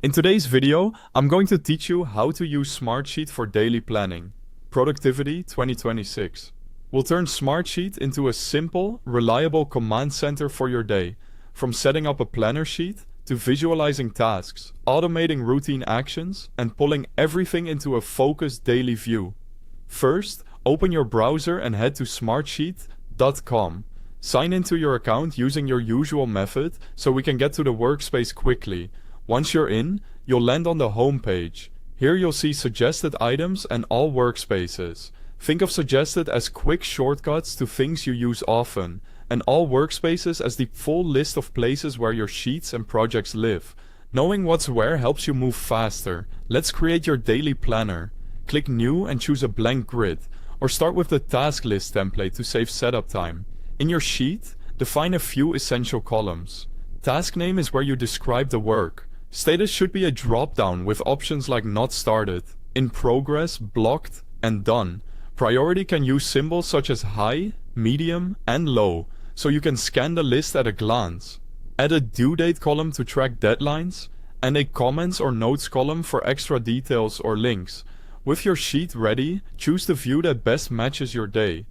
In today's video, I'm going to teach you how to use Smartsheet for daily planning. Productivity 2026. We'll turn Smartsheet into a simple, reliable command center for your day, from setting up a planner sheet to visualizing tasks, automating routine actions, and pulling everything into a focused daily view. First, open your browser and head to smartsheet.com. Sign into your account using your usual method so we can get to the workspace quickly. Once you're in, you'll land on the home page. Here you'll see suggested items and all workspaces. Think of suggested as quick shortcuts to things you use often, and all workspaces as the full list of places where your sheets and projects live. Knowing what's where helps you move faster. Let's create your daily planner. Click New and choose a blank grid, or start with the task list template to save setup time. In your sheet, define a few essential columns. Task name is where you describe the work. Status should be a drop-down with options like Not Started, In Progress, Blocked, and Done. Priority can use symbols such as High, Medium, and Low, so you can scan the list at a glance. Add a Due Date column to track deadlines, and a Comments or Notes column for extra details or links. With your sheet ready, choose the view that best matches your day.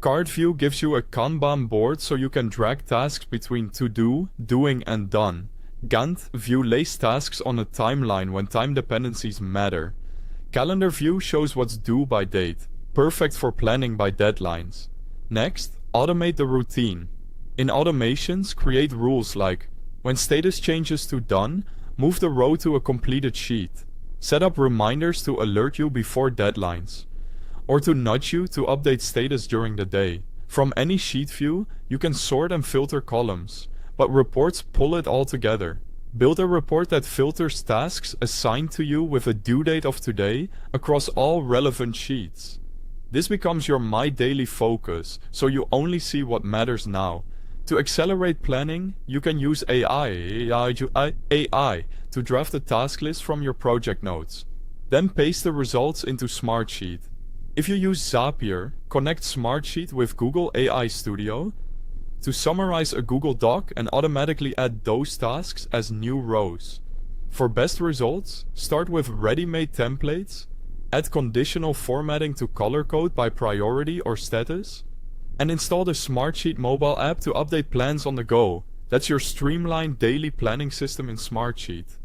Card View gives you a Kanban board so you can drag tasks between To Do, Doing, and Done. Gantt View lays tasks on a timeline when time dependencies matter. Calendar View shows what's due by date, perfect for planning by deadlines. Next, automate the routine. In automations, create rules like, when status changes to Done, move the row to a completed sheet. Set up reminders to alert you before deadlines, or to nudge you to update status during the day. From any sheet view, you can sort and filter columns, but reports pull it all together. Build a report that filters tasks assigned to you with a due date of today across all relevant sheets. This becomes your My Daily focus, so you only see what matters now. To accelerate planning, you can use AI to draft a task list from your project notes. Then paste the results into Smartsheet. If you use Zapier, connect Smartsheet with Google AI Studio to summarize a Google Doc and automatically add those tasks as new rows. For best results, start with ready-made templates, add conditional formatting to color code by priority or status, and install the Smartsheet Mobile App to update plans on the go. That's your streamlined daily planning system in Smartsheet.